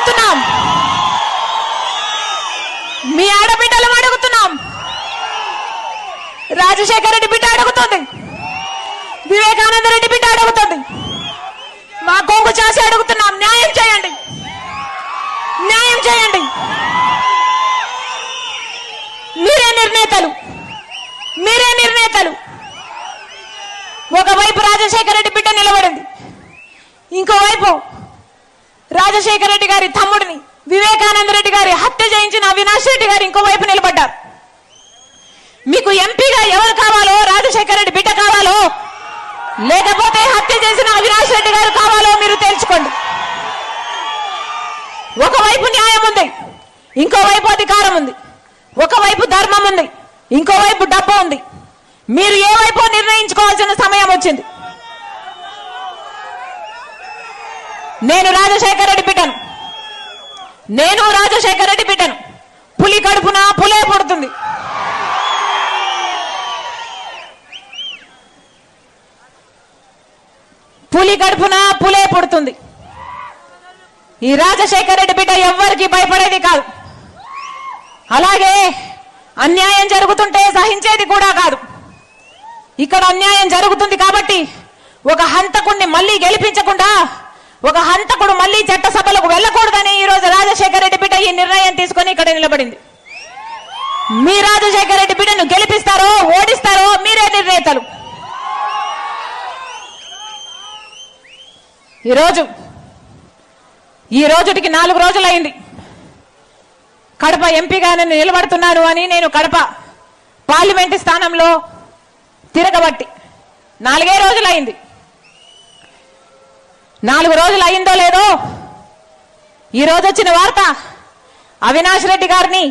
అడుగుతున్నాం, మీ ఆడబిడ్డలం అడుగుతున్నాం. రాజశేఖర రెడ్డి బిడ్డ అడుగుతుంది, వివేకానంద రెడ్డి బిడ్డ అడుగుతుంది, మా కొంగు చాసి అడుగుతున్నాం. న్యాయం చేయండి, న్యాయం చేయండి. మీరే నిర్ణేతలు, మీరే నిర్ణేతలు. ఒకవైపు రాజశేఖర రెడ్డి బిడ్డ నిలబడింది, ఇంకోవైపు రాజశేఖర రెడ్డి గారి తమ్ముడిని వివేకానంద రెడ్డి గారి హత్య చేయించిన అవినాష్ రెడ్డి గారు ఇంకోవైపు నిలబడ్డారు. మీకు ఎంపీగా ఎవరు కావాలో, రాజశేఖర రెడ్డి బిడ్డ కావాలో, లేకపోతే హత్య చేసిన అవినాష్ రెడ్డి గారు కావాలో మీరు తెలుసుకోండి. ఒకవైపు న్యాయం ఉంది, ఇంకోవైపు అధికారం ఉంది. ఒకవైపు ధర్మం ఉంది, ఇంకోవైపు డబ్బు ఉంది. మీరు ఏ వైపు నిర్ణయించుకోవాల్సిన సమయం వచ్చింది. నేను రాజశేఖర రెడ్డి బిడ్డను, నేను రాజశేఖర రెడ్డి బిడ్డను. పులి కడుపున పులే పుడుతుంది. పులి కడుపున పులే పుడుతుంది. ఈ రాజశేఖర రెడ్డి బిడ్డ ఎవ్వరికి భయపడేది కాదు, అలాగే అన్యాయం జరుగుతుంటే సహించేది కూడా కాదు. ఇక్కడ అన్యాయం జరుగుతుంది కాబట్టి ఒక హంతకుడిని మళ్ళీ గెలిపించకుండా, ఒక హంతకుడు మళ్ళీ చట్టసభలకు వెళ్ళకూడదని ఈ రోజు రాజశేఖర రెడ్డి బిడ్డ ఈ నిర్ణయం తీసుకొని ఇక్కడ నిలబడింది. మీ రాజశేఖర రెడ్డి బిడ్డను గెలిపిస్తారో ఓడిస్తారో మీరే నిర్ణేతలు. ఈ రోజుటికి 4 రోజులైంది కడప ఎంపీగా నేను నిలబడుతున్నాను అని. నేను కడప పార్లమెంటు స్థానంలో తిరగబట్టి 4 రోజులైంది. 4 రోజులు అయిందో లేదో ఈ రోజు వచ్చిన వార్త, అవినాష్ రెడ్డి గారిని